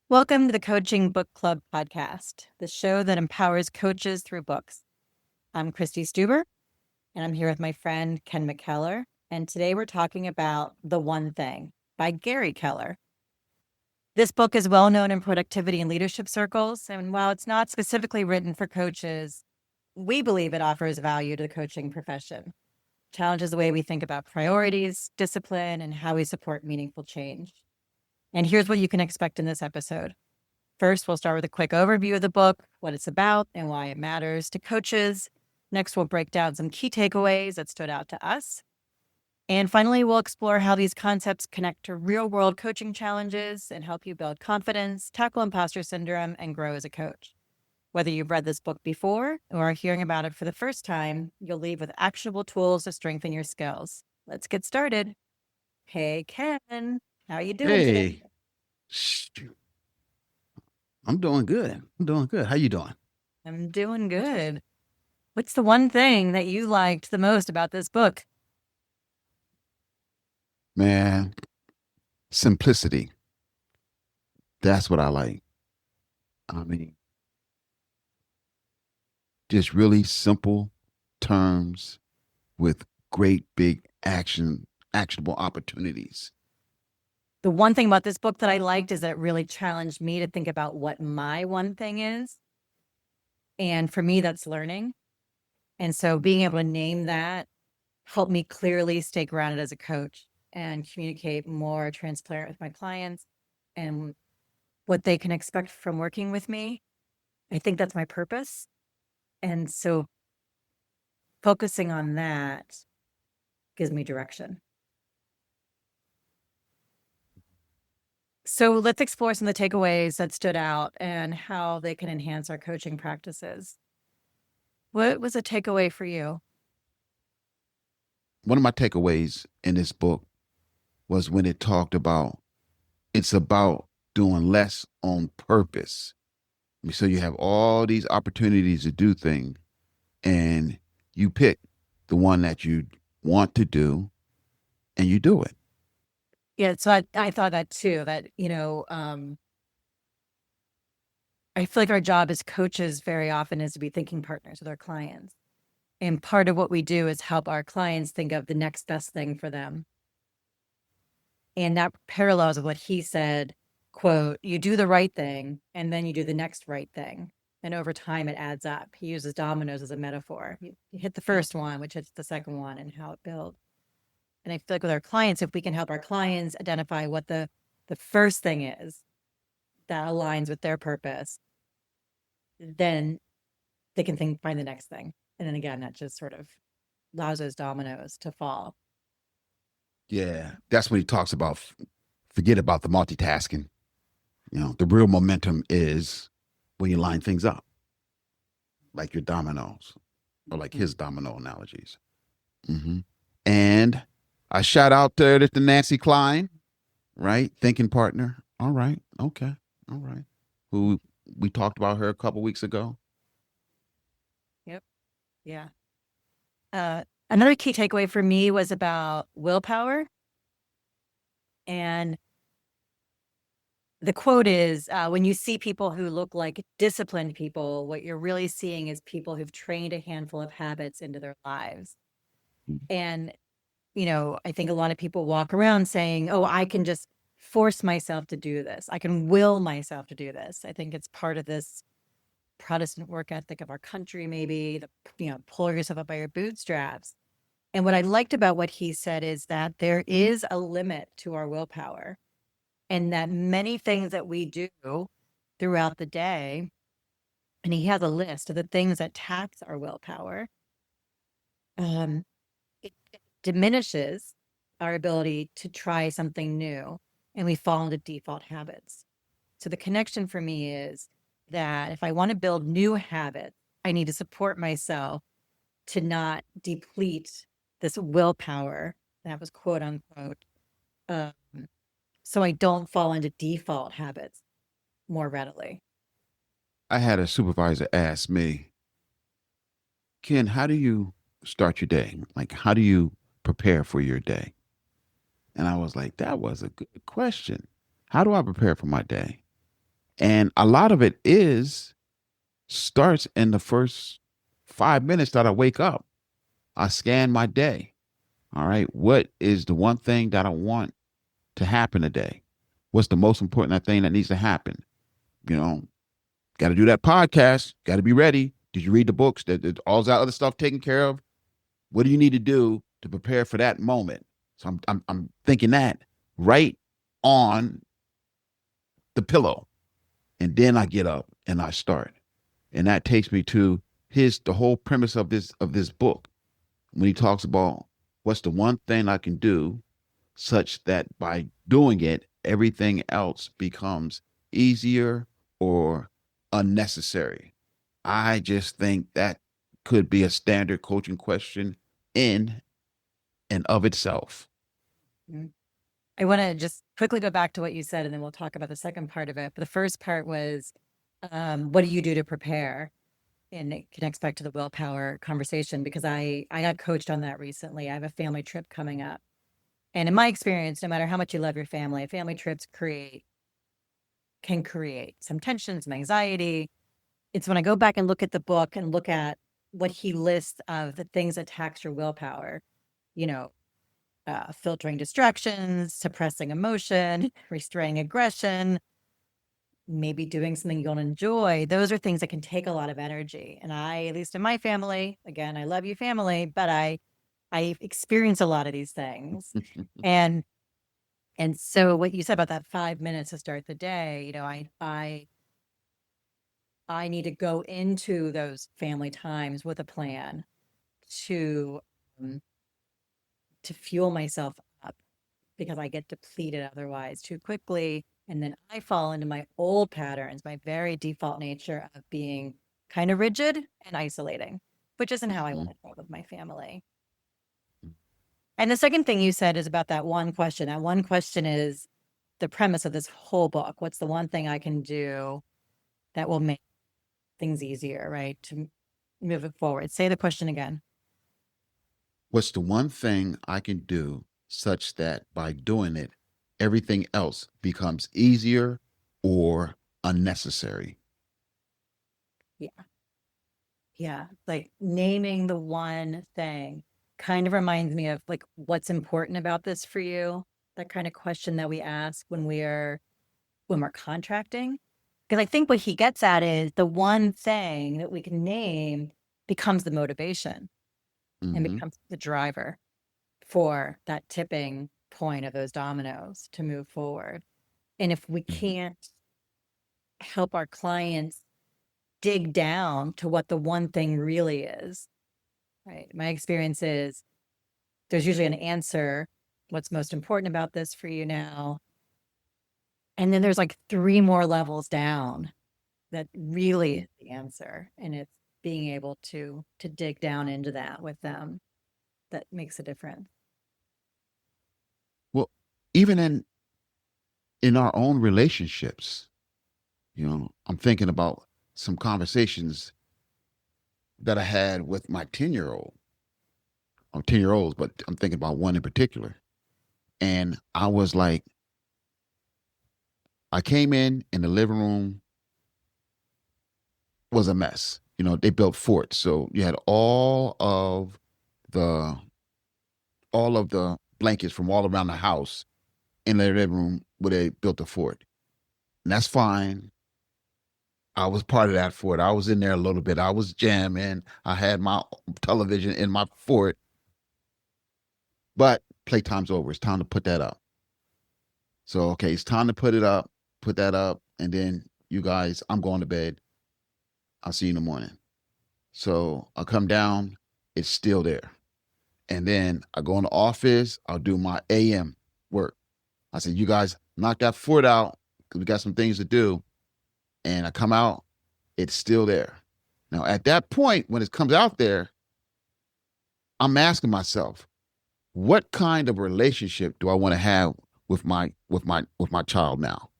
Welcome to the Coaching Book Club podcast, the show that empowers coaches through books. I'm Christy Stuber, and I'm here with my friend Ken McKellar. And today we're talking about The One Thing by Gary Keller. This book is well known in productivity and leadership circles. And while it's not specifically written for coaches, we believe it offers value to the coaching profession, challenges the way we think about priorities, discipline, and how we support meaningful change. And here's what you can expect in this episode. First, we'll start with a quick overview of the book, what it's about, and why it matters to coaches. Next, we'll break down some key takeaways that stood out to us. And finally, we'll explore how these concepts connect to real-world coaching challenges and help you build confidence, tackle imposter syndrome, and grow as a coach. Whether you've read this book before or are hearing about it for the first time, you'll leave with actionable tools to strengthen your skills. Let's get started. Hey, Ken, how are you doing today? Hey, shoot. I'm doing good. I'm doing good. How you doing? I'm doing good. What's the one thing that you liked the most about this book? Man, simplicity. That's what I like. I mean, just really simple terms with great big actionable opportunities. The one thing about this book that I liked is that it really challenged me to think about what my one thing is. And for me, that's learning. And so being able to name that helped me clearly stay grounded as a coach and communicate more transparent with my clients and what they can expect from working with me. I think that's my purpose. And so focusing on that gives me direction. So let's explore some of the takeaways that stood out and how they can enhance our coaching practices. What was a takeaway for you? One of my takeaways in this book was when it talked about it's about doing less on purpose. So you have all these opportunities to do things and you pick the one that you want to do and you do it. Yeah, so I thought that too, that, I feel like our job as coaches very often is to be thinking partners with our clients. And part of what we do is help our clients think of the next best thing for them. And that parallels with what he said, quote, you do the right thing and then you do the next right thing. And over time it adds up. He uses dominoes as a metaphor. You hit the first one, which hits the second one, and how it builds. And I feel like with our clients, if we can help our clients identify what the first thing is that aligns with their purpose, then they can find the next thing. And then again, that just sort of allows those dominoes to fall. Yeah, that's what he talks about. Forget about the multitasking. The real momentum is when you line things up, like your dominoes, or like his domino analogies. hmm And I shout out to Nancy Klein, right? Thinking partner. All right. Okay. All right. Who we talked about her a couple weeks ago. Yep. Yeah. Another key takeaway for me was about willpower. And the quote is when you see people who look like disciplined people, what you're really seeing is people who've trained a handful of habits into their lives. And, I think a lot of people walk around saying, oh, I can just force myself to do this. I can will myself to do this. I think it's part of this Protestant work ethic of our country, maybe, pull yourself up by your bootstraps. And what I liked about what he said is that there is a limit to our willpower, and that many things that we do throughout the day, and he has a list of the things that tax our willpower, um, it diminishes our ability to try something new, and we fall into default habits. So the connection for me is that if I want to build new habits, I need to support myself to not deplete this willpower, that was quote unquote, um, so I don't fall into default habits more readily. I had a supervisor ask me, Ken, how do you start your day? Like, how do you prepare for your day? And I was like, that was a good question. How do I prepare for my day? And a lot of it is starts in the first 5 minutes that I wake up. I scan my day. All right. What is the one thing that I want to happen today? What's the most important thing that needs to happen? You know, got to do that podcast. Got to be ready. Did you read the books? That all that other stuff taken care of? What do you need to do to prepare for that moment? So I'm thinking that right on the pillow, and then I get up and I start, and that takes me to his the whole premise of this book when he talks about what's the one thing I can do such that by doing it, everything else becomes easier or unnecessary. I just think that could be a standard coaching question in and of itself. Mm. I want to just quickly go back to what you said, and then we'll talk about the second part of it. But the first part was, what do you do to prepare? And it connects back to the willpower conversation because I got coached on that recently. I have a family trip coming up. And in my experience, no matter how much you love your family trips can create some tension, some anxiety. It's when I go back and look at the book and look at what he lists of the things that tax your willpower, you know, filtering distractions, suppressing emotion, restraining aggression, maybe doing something you don't enjoy. Those are things that can take a lot of energy. And I, at least in my family, again, I love you family, but I experience a lot of these things. And and so what you said about that 5 minutes to start the day, I need to go into those family times with a plan to um, to fuel myself up because I get depleted otherwise too quickly. And then I fall into my old patterns, my very default nature of being kind of rigid and isolating, which isn't how I want Mhm. to talk with my family. And the second thing you said is about that one question. That one question is the premise of this whole book. What's the one thing I can do that will make things easier, right? To move it forward. Say the question again. What's the one thing I can do such that by doing it, everything else becomes easier or unnecessary? Yeah. Yeah. Like naming the one thing kind of reminds me of like what's important about this for you. That kind of question that we ask when we're contracting. Because I think what he gets at is the one thing that we can name becomes the motivation and Mm-hmm. becomes the driver for that tipping point of those dominoes to move forward. And if we Mm-hmm. can't help our clients dig down to what the one thing really is, right? My experience is there's usually an answer. What's most important about this for you now? And then there's like three more levels down that really is the answer. And it's being able to dig down into that with them that makes a difference. Well, even in our own relationships, I'm thinking about some conversations that I had with my 10-year old. I'm 10-year olds, but I'm thinking about one in particular. And I was like, I came in the living room was a mess. They built forts. So you had the all of the blankets from all around the house in their living room where they built a fort. And that's fine. I was part of that fort. I was in there a little bit. I was jamming. I had my television in my fort. But playtime's over. It's time to put that up. So okay, it's time to put that up, and then you guys, I'm going to bed. I'll see you in the morning. So I come down, it's still there. And then I go in the office, I'll do my AM work. I said, you guys knock that fort out because we got some things to do. And I come out, it's still there. Now, at that point, when it comes out there, I'm asking myself, what kind of relationship do I want to have with my child now?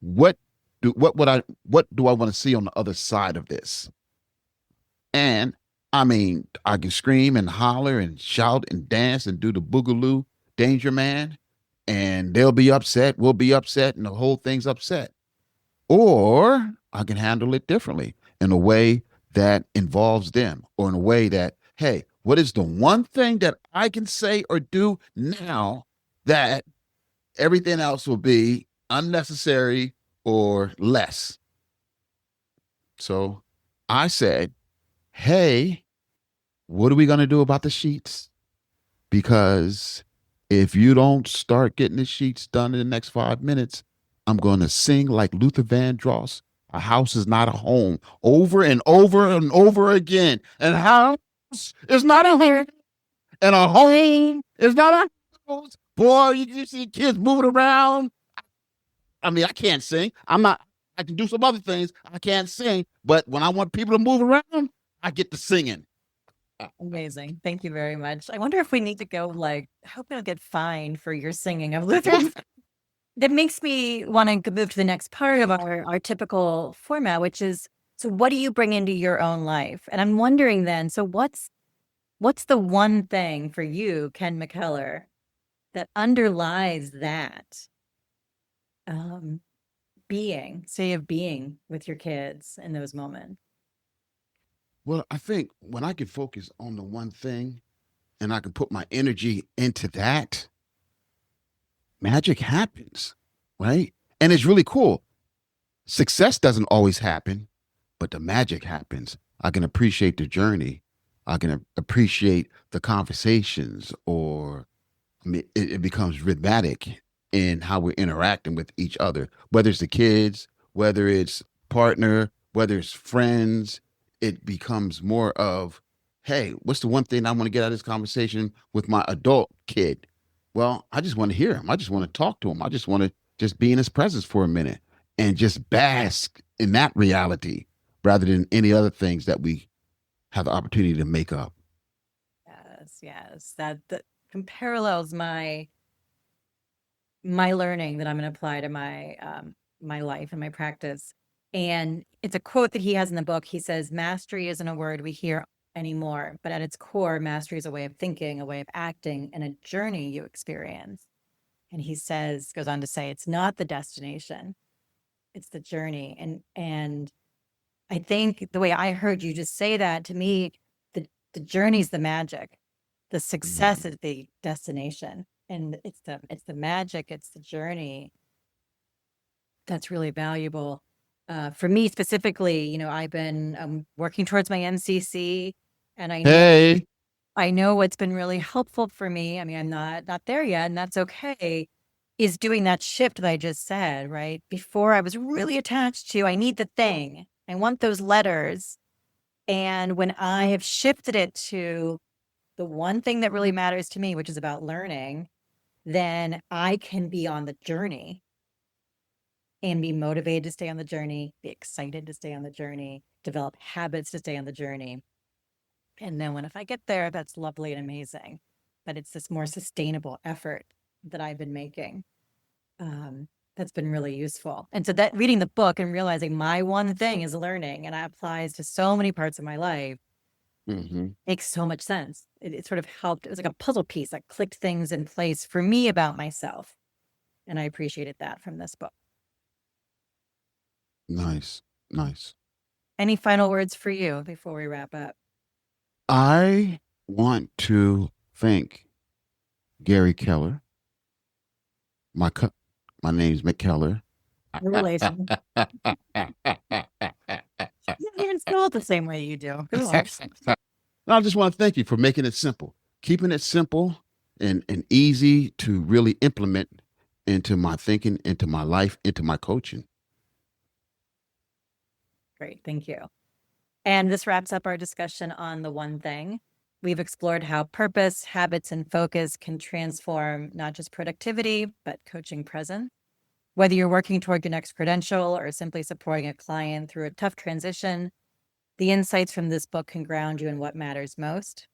What do I want to see on the other side of this? And I mean, I can scream and holler and shout and dance and do the boogaloo danger man, and they'll be upset, we'll be upset, and the whole thing's upset. Or I can handle it differently in a way that involves them, or in a way that, hey, what is the one thing that I can say or do now that everything else will be unnecessary or less? So I said, hey, what are we going to do about the sheets? Because if you don't start getting the sheets done in the next 5 minutes, I'm going to sing like Luther Vandross. A house is not a home, over and over and over again. And a house is not a home, and a home is not a house. Boy, you see kids moving around. I mean, I can't sing. I'm not. I can do some other things. I can't sing, but when I want people to move around, I get to singing. Amazing. Thank you very much. I wonder if we need to go like, I hope I don't get fined for your singing of Luther. That makes me want to move to the next part of our typical format, which is, so what do you bring into your own life? And I'm wondering then, so what's the one thing for you, Ken McKellar, that underlies that um, say of being with your kids in those moments? Well, I think when I can focus on the one thing and I can put my energy into that, magic happens, right? And it's really cool. Success doesn't always happen, but the magic happens. I can appreciate the journey. I can appreciate the conversations, or I mean, it becomes rhythmic in how we're interacting with each other, whether it's the kids, whether it's partner, whether it's friends. It becomes more of, hey, what's the one thing I want to get out of this conversation with my adult kid? Well, I just want to hear him. I just want to talk to him. I just want to just be in his presence for a minute and just bask in that reality rather than any other things that we have the opportunity to make up. Yes, yes. That parallels my learning that I'm going to apply to my life and my practice. And it's a quote that he has in the book. He says, "Mastery isn't a word we hear anymore, but at its core, mastery is a way of thinking, a way of acting, and a journey you experience." And he goes on to say, it's not the destination, it's the journey. And I think the way I heard you just say that, to me, the journey's the magic. The success Mhm. is the destination. And it's the magic, it's the journey that's really valuable. For me specifically, I've been working towards my MCC, and Hey. I know what's been really helpful for me. I mean, I'm not there yet, and that's okay. Is doing that shift that I just said, right? Before I was really attached to, I need the thing. I want those letters. And when I have shifted it to the one thing that really matters to me, which is about learning, then I can be on the journey and be motivated to stay on the journey, be excited to stay on the journey, develop habits to stay on the journey. And then if I get there, that's lovely and amazing. But it's this more sustainable effort that I've been making. That's been really useful. And so that reading the book and realizing my one thing is learning, and it applies to so many parts of my life, Hmm. makes so much sense. It sort of helped. It was like a puzzle piece that clicked things in place for me about myself. And I appreciated that from this book. Nice. Nice. Any final words for you before we wrap up? I want to thank Gary Keller. My co- my name's McKellar. The relation. You don't even spell it the same way you do. Who knows? I just want to thank you for making it simple, keeping it simple and easy to really implement into my thinking, into my life, into my coaching. Great. Thank you. And this wraps up our discussion on the one thing. We've explored how purpose, habits, and focus can transform not just productivity, but coaching presence. Whether you're working toward your next credential or simply supporting a client through a tough transition, the insights from this book can ground you in what matters most.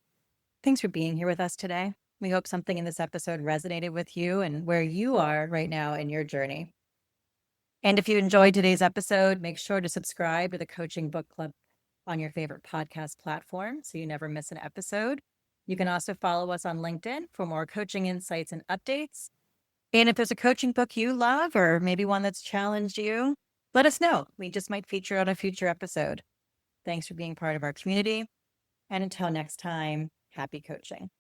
Thanks for being here with us today. We hope something in this episode resonated with you and where you are right now in your journey. And if you enjoyed today's episode, make sure to subscribe to the Coaching Book Club on your favorite podcast platform so you never miss an episode. You can also follow us on LinkedIn for more coaching insights and updates. And if there's a coaching book you love, or maybe one that's challenged you, let us know. We just might feature on a future episode. Thanks for being part of our community. And until next time, happy coaching.